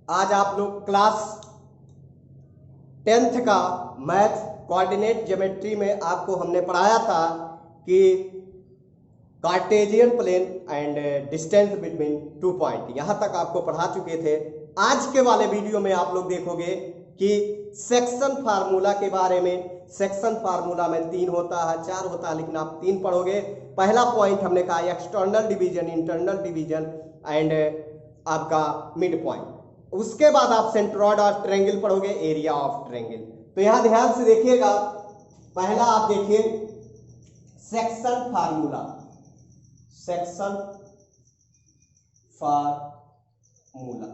आज आप लोग क्लास 10th का मैथ कोऑर्डिनेट ज्योमेट्री में आपको हमने पढ़ाया था कि cartesian plane and distance between 2 point, यहां तक आपको पढ़ा चुके थे। आज के वाले वीडियो में आप लोग देखोगे कि सेक्शन फार्मूला के बारे में। सेक्शन फार्मूला में 3 होता है, 4 होता है, लेकिन आप 3 पढ़ोगे। पहला पॉइंट हमने कहा external division, internal division and आपका मिड पॉइंट। उसके बाद आप सेंट्रॉइड ऑफ ट्रायंगल पढ़ोगे, एरिया ऑफ ट्रायंगल। तो यहां ध्यान से देखिएगा, पहला आप देखिए section formula. Section formula,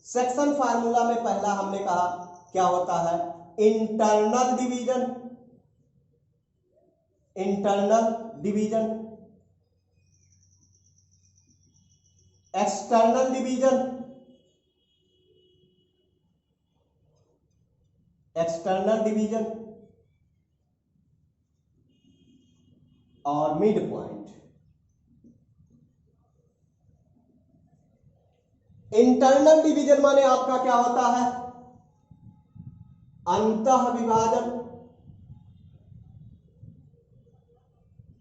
section formula में पहला हमने कहा क्या होता है, internal division. Internal division, external division, external division और मिड पॉइंट। इंटरनल डिवीजन माने आपका क्या होता है, अंतः विभाजन,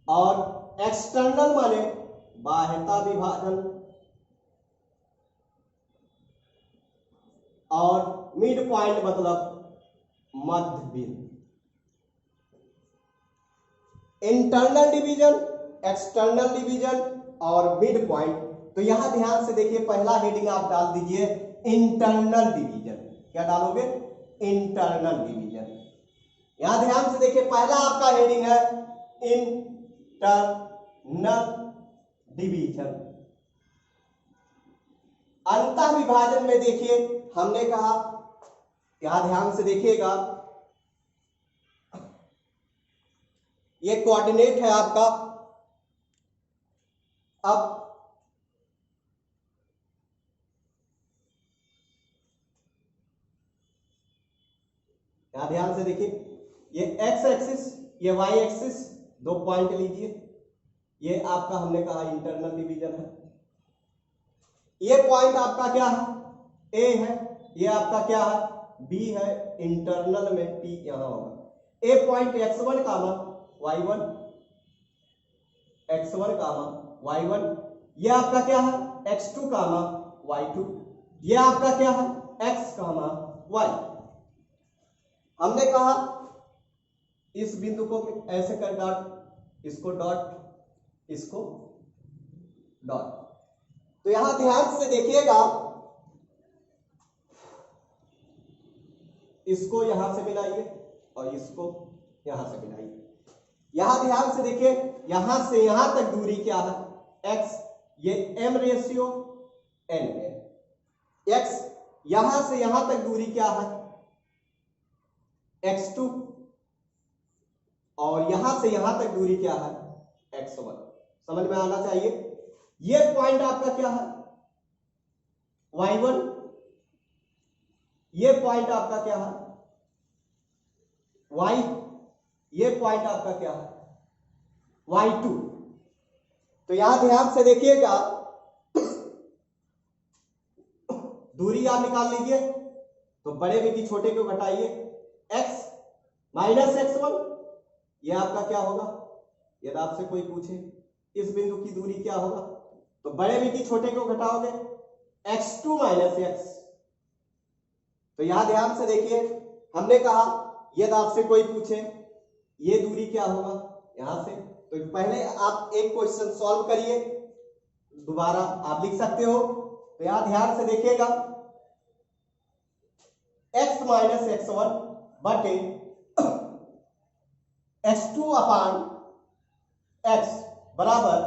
और एक्सटर्नल माने बाह्यता विभाजन, और मिड पॉइंट मतलब मध्य बिंदु। इंटरनल डिवीजन, एक्सटर्नल डिवीजन और मिड पॉइंट। तो यहां ध्यान से देखिए, पहला हेडिंग आप डाल दीजिए इंटरनल डिवीजन। क्या डालोगे, इंटरनल डिवीजन। यहां ध्यान से देखिए, पहला आपका हेडिंग है इंटरनल डिवीजन। अंतः विभाजन में देखिए हमने कहा, यहां ध्यान से देखिएगा, ये कोऑर्डिनेट है आपका। अब यहां ध्यान से देखिए, ये एक्स एक्सिस, ये वाई एक्सिस, 2 पॉइंट लीजिए। ये आपका हमने कहा इंटरनल डिवीजन है। ये पॉइंट आपका क्या है, ए है। ये आपका क्या है, बी है। इंटरनल में पी यहां होगा। ए पॉइंट x1 कामा y1, x1 कामा y1। ये आपका क्या है, x2 कामा y2। ये आपका क्या है, x कामा y। हमने कहा इस बिंदु को ऐसे कर डॉट, इसको डॉट, इसको डॉट। तो यहां ध्यान से देखिएगा, इसको यहां से मिलाइए और इसको यहां से मिलाइए। यहां ध्यान से देखिए, यहां से यहां तक दूरी क्या है, x। ये m रेशियो n है। x यहां से यहां तक दूरी क्या है, x2। और यहां से यहां तक दूरी क्या है, x1। समझ में आना चाहिए। ये पॉइंट आपका क्या है, y1। ये पॉइंट आपका क्या है, y। ये पॉइंट आपका क्या है, y2। तो यहां ध्यान से देखिएगा, दूरी आप निकाल लीजिए। तो बड़े में की छोटे को घटाइए, x माइनस x1। यह आपका क्या होगा, यदि आपसे कोई पूछे इस बिंदु की दूरी क्या होगा, तो बड़े में की छोटे को घटाओगे, x2 माइनस x। तो यहां ध्यान से देखिए, हमने कहा यदि आपसे कोई पूछे ये दूरी क्या होगा यहां से, तो पहले आप एक क्वेश्चन सॉल्व करिए, दोबारा आप लिख सकते हो। तो यहां ध्यान से देखिएगा, x माइनस x1 बटे x2 अपान x बराबर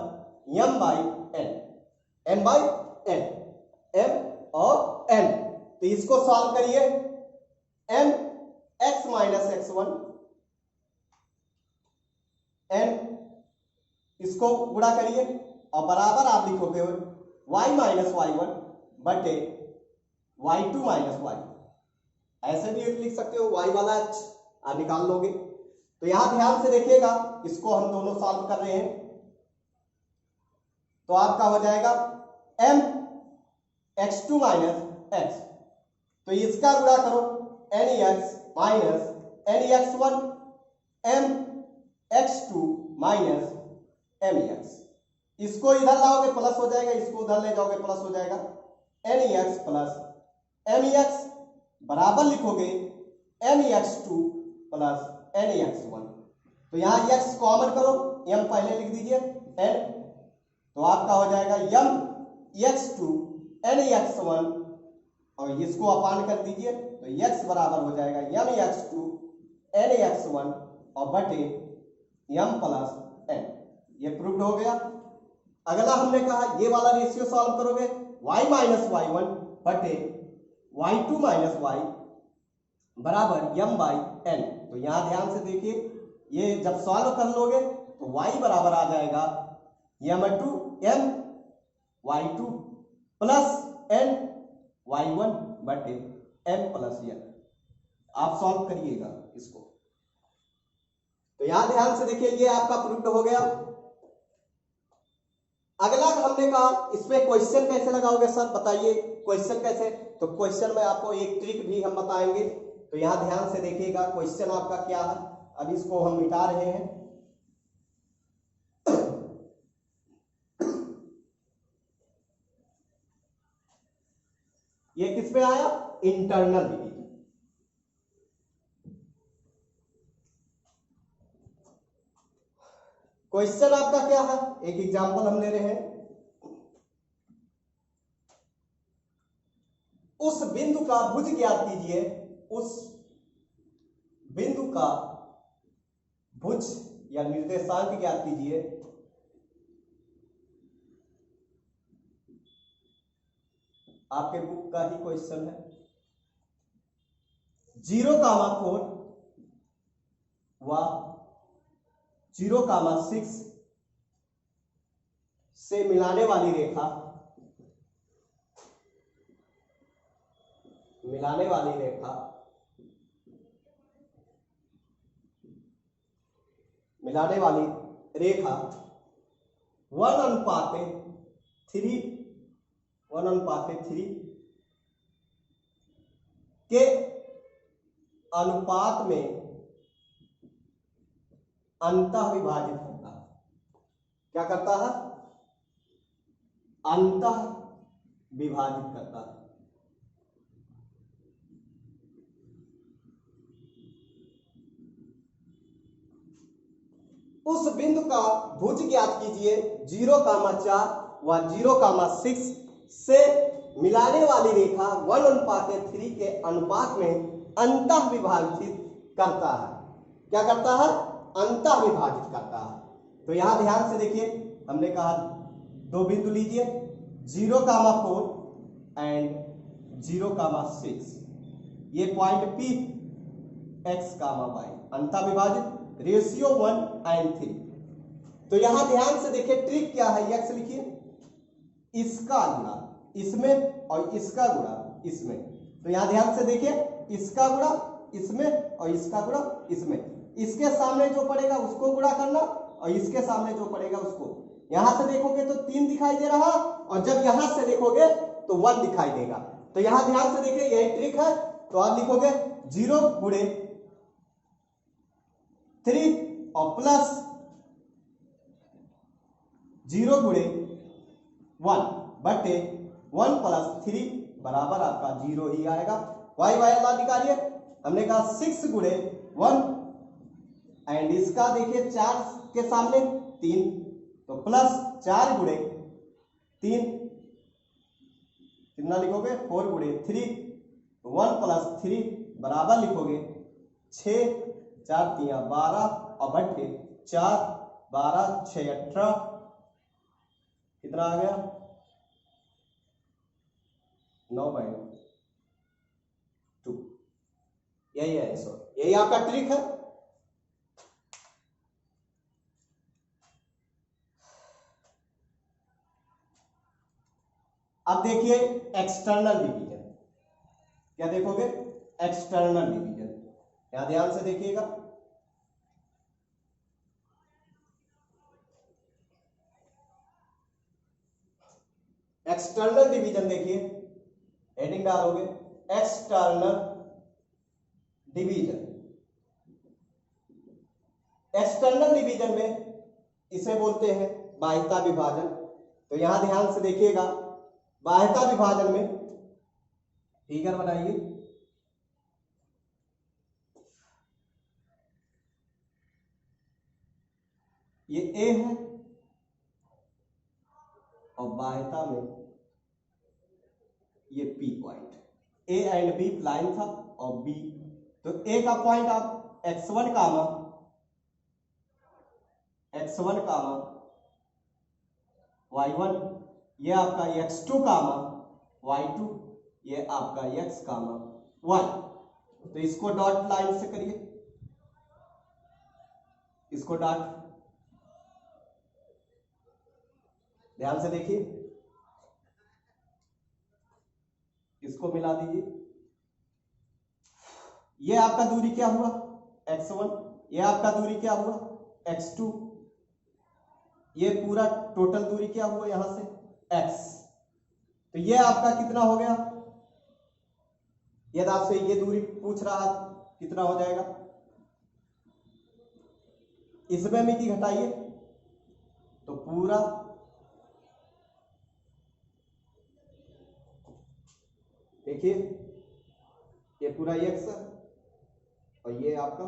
m by n, m by n, m और n। तो इसको सॉल्व करिए, m x minus x1 n, इसको गुणा करिए और बराबर आप लिखोगे y माइनस y1 बटे y2 माइनस y। ऐसे भी लिख सकते हो, y वाला आप निकाल लोगे। तो यहां ध्यान से देखिएगा, इसको हम दोनों सॉल्व कर रहे हैं। तो आपका हो जाएगा m x2 माइनस x तो इसका गुणा करो NEX minus NEX1 MX2 minus MEX। इसको इधर लाओगे प्लस हो जाएगा, इसको उधर ले जाओगे प्लस हो जाएगा। NEX प्लस MEX बराबर लिखोगे MEX2 प्लस NEX1। तो यहां x कॉमन करो, m पहले लिख दीजिए n, तो आपका हो जाएगा MEX2 NEX1 और इसको अपान कर दीजिए तो x बराबर हो जाएगा MEX2 NEX1 और बटे m प्लस n। ये प्रूव्ड हो गया। अगला हमने कहा ये वाला रेशियो सॉल्व करोगे y माइनस y1 बटे y2 माइनस y बराबर m बाई n। तो यहां ध्यान से देखिए, ये जब सॉल्व कर लोगे तो y बराबर आ जाएगा m2 m y2 plus n y1 बटे m प्लस n। आप सॉल्व करिएगा इसको। तो यहां ध्यान से देखिए, ये आपका प्रूव्ड हो गया। अगला हमने कहा इसमें क्वेश्चन कैसे लगाओगे सर बताइए, क्वेश्चन कैसे? तो क्वेश्चन में आपको एक ट्रिक भी हम बताएंगे। तो यहां ध्यान से देखिएगा क्वेश्चन आपका क्या है। अब इसको हम मिटा रहे हैं। ये किस पे आया? Internal division. क्वेश्चन आपका क्या है, एक एग्जांपल हम ले रहे हैं। उस बिंदु का भुज ज्ञात कीजिए, उस बिंदु का भुज या निर्देशांक ज्ञात कीजिए आपके बुक का ही क्वेश्चन है। 0,4 व 0,6 से मिलाने वाली रेखा, मिलाने वाली रेखा 1:3 के अनुपात में अंतः विभाजित करता है। क्या करता है? अंतः विभाजित करता है। उस बिंदु का भुज ज्ञात कीजिए 0,4 व 0,6 से मिलाने वाली रेखा 1:3 के अनुपात में अंतः विभाजित करता है। क्या करता है? अंतः विभाजित करता है। तो यहां ध्यान से देखिए, हमने कहा दो बिंदु लीजिए 0,4 एंड 0,6। ये पॉइंट P x, y अंतः विभाजित रेशियो 1:3। तो यहां ध्यान से देखिए ट्रिक क्या है, x लिखिए, इसका गुणा इसमें और इसका गुणा इसमें। तो यहां ध्यान से देखिए, इसका गुणा इसमें और इसका गुणा इसमें। इसके सामने जो पड़ेगा उसको गुणा करना और इसके सामने जो पड़ेगा उसको। यहां से देखोगे तो 3 दिखाई दे रहा और जब यहां से देखोगे तो 1 दिखाई देगा। तो यहां ध्यान से देखिए, यही ट्रिक है। तो आप लिखोगे 0 गुणे 3 और प्लस 0 गुणे 1 बटे 1 प्लस 3 बराबर आपका 0 ही आएगा। वाई वाई अल्लाह निकालिए। हमने कहा 6 गुणे 1 एंड इसका देखिए 4 के सामने 3, तो प्लस 4 गुणे 3 कितना लिखोगे? 4 गुणे 3, 1 प्लस 3 बराबर लिखोगे 6, 4 3 12 और बटे 4, 12 6 18 कितना आ गया? 9/2। यही है आंसर, यही आपका ट्रिक है। अब देखिए एक्सटर्नल डिवीजन। क्या देखोगे? External division. यहां ध्यान से देखिएगा, एक्सटर्नल डिवीजन देखिए, हेडिंग डालोगे एक्सटर्नल डिवीजन। एक्सटर्नल डिवीजन में इसे बोलते हैं बाह्यता विभाजन। तो यहां ध्यान से देखिएगा, बाह्यता विभाजन में फिगर बनाइए। ये ए है और बाह्यता में ये P point, A and B line था और बी, तो ए का पॉइंट आप x1 कामा y1, ये आपका x2 कामा y2, ये आपका x कामा y। तो इसको डॉट लाइन से करिए, इसको डॉट, ध्यान से देखिए, इसको मिला दीजिए। ये आपका दूरी क्या हुआ x1, ये आपका दूरी क्या हुआ x2, ये पूरा टोटल दूरी क्या हुआ यहां से x। तो ये आपका कितना हो गया, यदि आपसे ये दूरी पूछ रहा कितना हो जाएगा, इसमें मिति घटाइए तो पूरा देखिए, ये पूरा x और ये आपका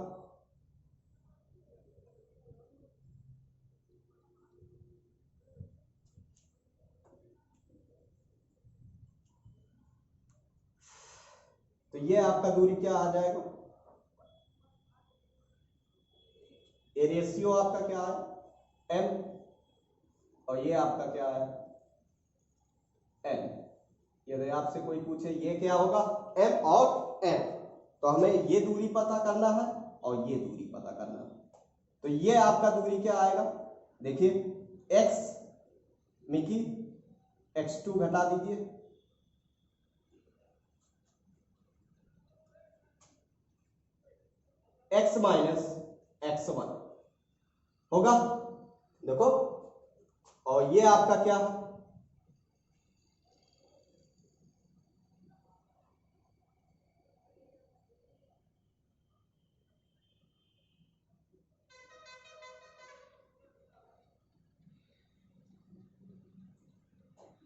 तो ये आपका दूरी क्या आ जाएगा, ये रेशियो आपका क्या है m और ये आपका क्या है n। यदि आपसे कोई पूछे ये क्या होगा m और n, तो हमें ये दूरी पता करना है और ये दूरी पता करना है। तो ये आपका दूरी क्या आएगा, देखिए x मिकी x2 घटा दीजिए, x माइनस x1 होगा, देखो, और ये आपका क्या है,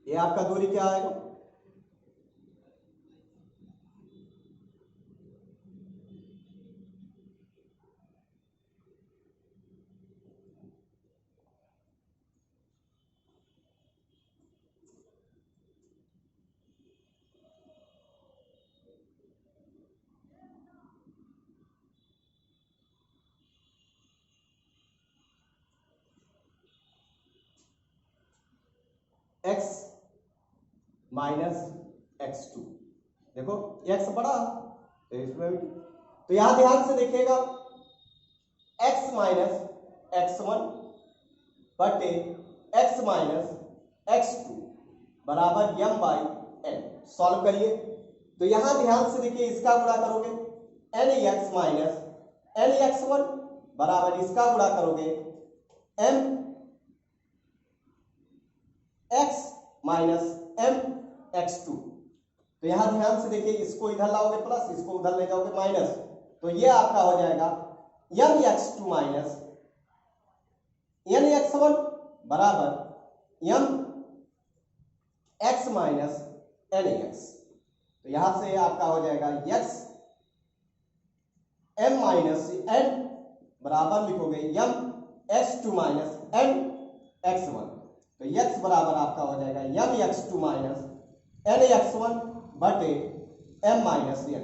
ये आपका दूरी क्या आएगा, x माइनस x2। देखो x बड़ा तो इसमें भी, तो यहां ध्यान से देखिएगा x माइनस x1 बटे x माइनस x2 बराबर m बाई n। सॉल्व करिए तो यहां ध्यान से देखिए, इसका गुणा करोगे nx माइनस nx1 बराबर इसका गुणा करोगे m x minus m x2। तो यहां ध्यान से देखिए, इसको इधर लाओगे प्लस, इसको उधर ले जाओगे माइनस, तो ये आपका हो जाएगा m x2 minus n x1 बराबर m x minus n x। तो यहां से आपका हो जाएगा x m माइनस n बराबर लिखोगे m x2 minus n x1। तो x बराबर आपका हो जाएगा m x2 minus n x1 बटे m माइनस n।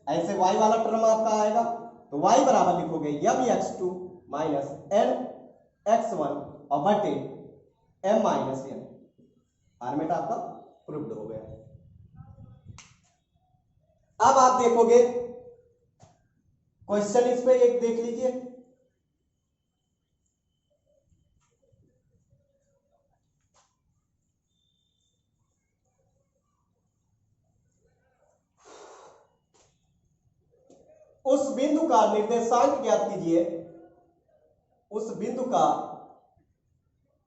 ऐसे y वाला टर्म आपका आएगा तो y बराबर लिखोगे m x2 minus n x1 और बटे m माइनस n। फॉर्मेट आपका प्रूव्ड हो गया। अब आप देखोगे क्वेश्चन, इस पे एक देख लीजिए, उस बिंदु का निर्देशांक ज्ञात कीजिए, उस बिंदु का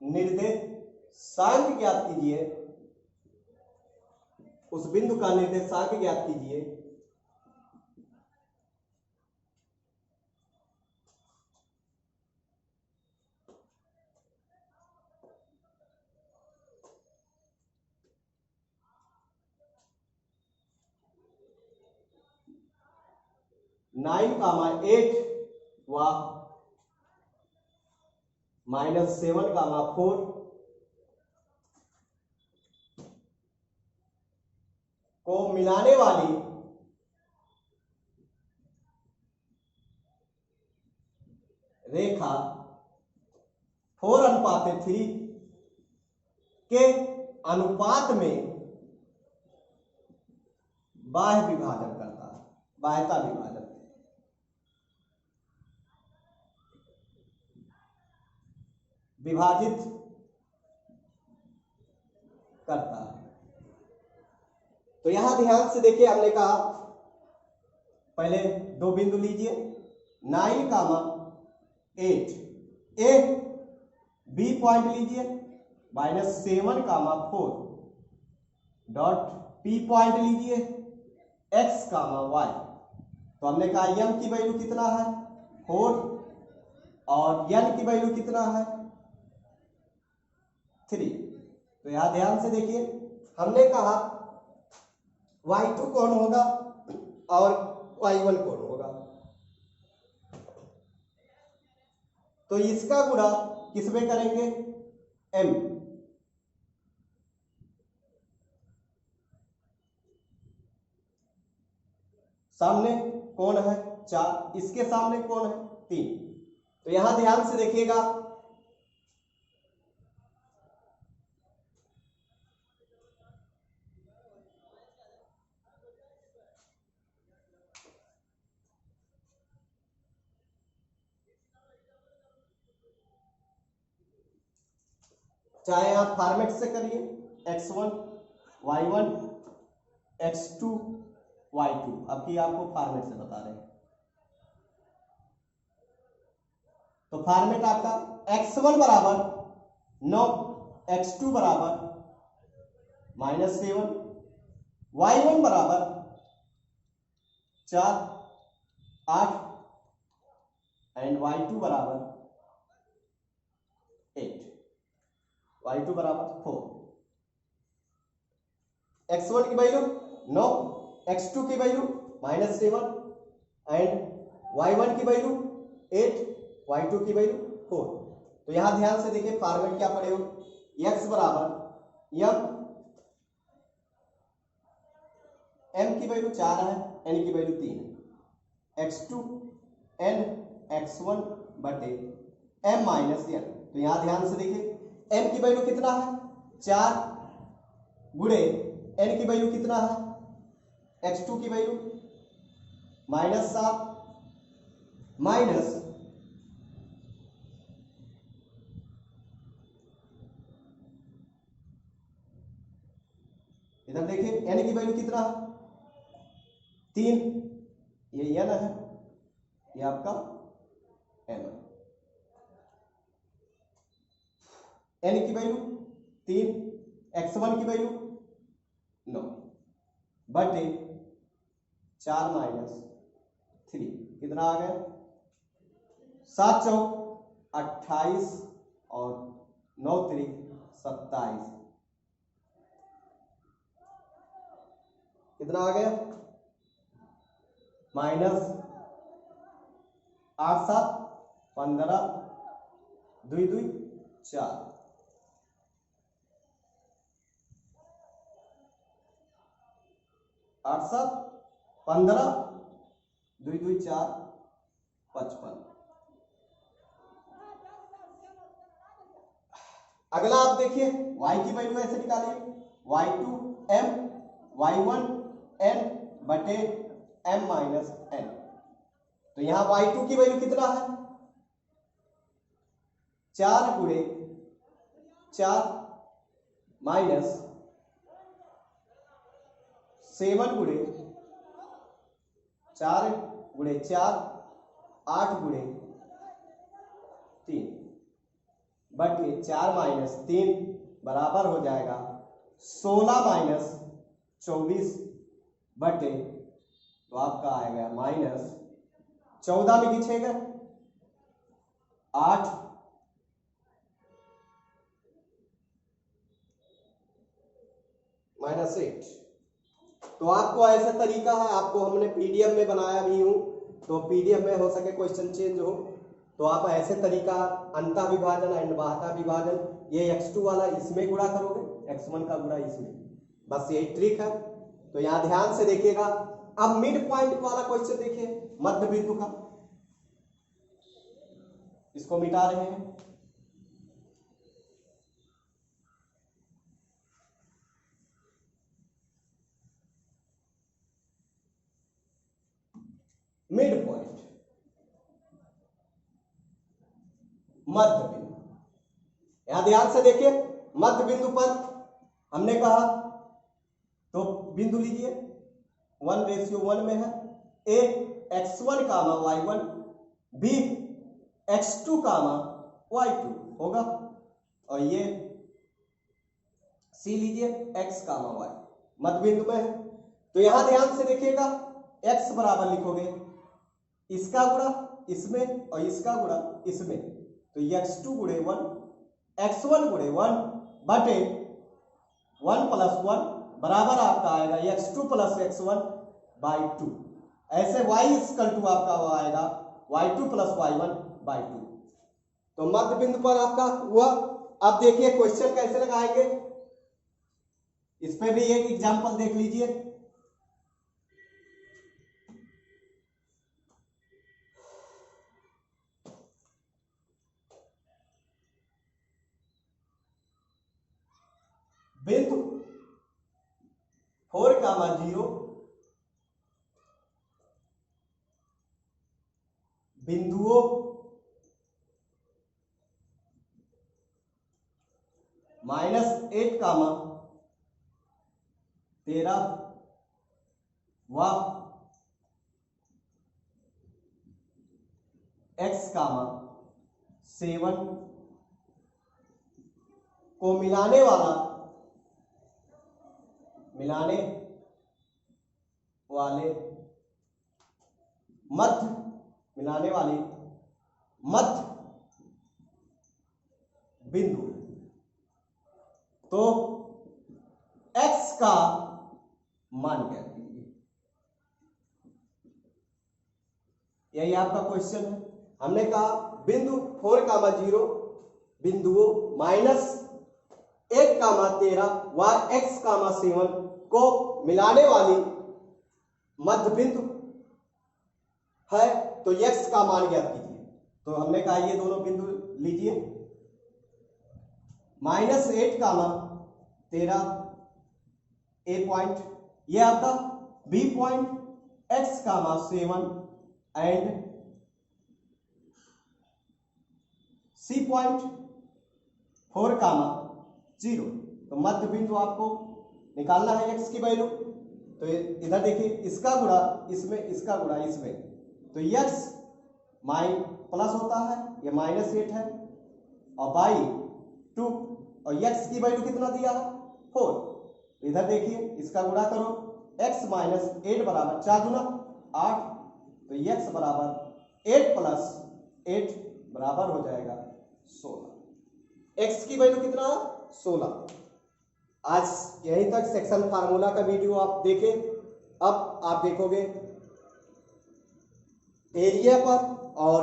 निर्देशांक ज्ञात कीजिए, उस बिंदु का निर्देशांक ज्ञात कीजिए (9,8) व -7,4 को मिलाने वाली रेखा 4:3 के अनुपात में बाह्य विभाजन करता है, बाह्यता विभाजन विभाजित करता है। तो यहां ध्यान से देखिए, हमने कहा पहले दो बिंदु लीजिए 9,8 ए बी पॉइंट लीजिए, -7,4 डॉट पी पॉइंट लीजिए x, y। तो हमने कहा m की वैल्यू कितना है 4 और n की वैल्यू कितना है 3। तो यहां ध्यान से देखिए, हमने कहा y2 कौन होगा और y1 कौन होगा। तो इसका गुणा किसमें करेंगे m। सामने कौन है 4, इसके सामने कौन है 3। तो यहां ध्यान से देखिएगा, चाहे आप फॉर्मेट से करिए x1 y1 x2 y2, अब की आपको फॉर्मेट से बता रहे हैं। तो फॉर्मेट आपका x1 बराबर 9, x2 बराबर -7, y1 बराबर 4 8 एंड y2 बराबर 8, y2 बराबर 4। x1 की वैल्यू 9, x2 की वैल्यू -7 एंड y1 की वैल्यू 8, y2 की वैल्यू 4। तो यहां ध्यान से देखिए, फॉर्मेट क्या पड़े हो, x बराबर m की वैल्यू 4 है, n की वैल्यू 3 है, x2 n x1 बटे m माइनस n। तो यहां ध्यान से देखिए, m की वैल्यू कितना है 4 गुणे n की वैल्यू कितना है x2 की वैल्यू -7 माइनस इधर देखिए n की वैल्यू कितना है 3, ये n है, ये आपका m है। n की वैल्यू 3, x1 की वैल्यू 9 बटे 4 माइनस 3, कितना आ गया 7 चौक 28 और 9 3 27, कितना आ गया -8 7 15 2 2 4, 8 7 15 2 2 4 55। अगला आप देखिए, y की वैल्यू ऐसे निकालिए, y2 m y1 n बटे m माइनस n। तो यहां y2 की वैल्यू कितना है 4 गुणे 4 माइनस 7 गुणे 4 गुणे 4 8 गुणे 3 बटे 4 माइनस 3 बराबर हो जाएगा 16 माइनस 24 बटे, तो आपका आएगा -14 में खींचेगा 8 -8। तो आपको ऐसा तरीका है, आपको हमने पीडीएफ में बनाया भी हूं, तो पीडीएफ में हो सके क्वेश्चन चेंज हो तो आप ऐसे तरीका अंतः विभाजन एंड बाह्यता विभाजन, ये x2 वाला इसमें गुणा करोगे, x1 का गुणा इसमें, बस यही ट्रिक है। तो यहां ध्यान से देखिएगा। अब मिड पॉइंट वाला क्वेश्चन देखिए, मध्य बिंदु का, इसको मिटा रहे हैं। मिड पॉइंट, मध्य बिंदु, यहां ध्यान से देखिए। मध्य बिंदु पर हमने कहा तो बिंदु लीजिए 1:1 में है। ए x1 कामा y1, बी x2 कामा y2 होगा, और ये सी लीजिए x कामा y मध्य बिंदु में है। तो यहां ध्यान से देखिएगा, x बराबर लिखोगे इसका गुणा इसमें और इसका गुणा इसमें, तो x2 गुणे 1, x1 गुणे 1 बटे 1 + 1 बराबर आपका आएगा x2 + x1/2। ऐसे y = आपका वो आएगा y2 + y1/2। तो मध्य बिंदु पर आपका हुआ। अब देखिए क्वेश्चन कैसे लगाएंगे, इस पे भी एक एग्जांपल देख लीजिए। बिंदु 4,0 बिंदुओं -8, 13 व x, 7 को मिलाने वाले मध्य बिंदु, तो x का मान ज्ञात कीजिए। यही आपका क्वेश्चन है। हमने कहा बिंदु 4,0 बिंदुओं -8, 13 व x, 7 को मिलाने वाली मध्य बिंदु है, तो x का मान ज्ञात कीजिए। तो हमने कहा ये दोनों बिंदु लीजिए, -8, 13 ए पॉइंट, ये आपका B point, x, 7 and C point 4,0। तो मध्य बिंदु आपको निकालना है x की वैल्यू। तो इधर देखिए, इसका गुणा इसमें, इसका गुणा इसमें, तो x प्लस होता है, ये -8 है, और y2, और x की वैल्यू कितना दिया है 4। इधर देखिए, इसका गुणा करो, x - 8 बराबर 4 दूना 8, तो x बराबर 8 + 8 बराबर हो जाएगा 16। x की वैल्यू कितना, 16। आज यहीं तक सेक्शन फार्मूला का वीडियो आप देखें। अब आप देखोगे एरिया पर और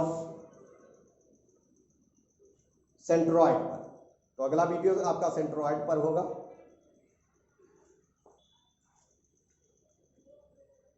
सेंट्रॉइड पर। तो अगला वीडियो आपका सेंट्रॉइड पर होगा।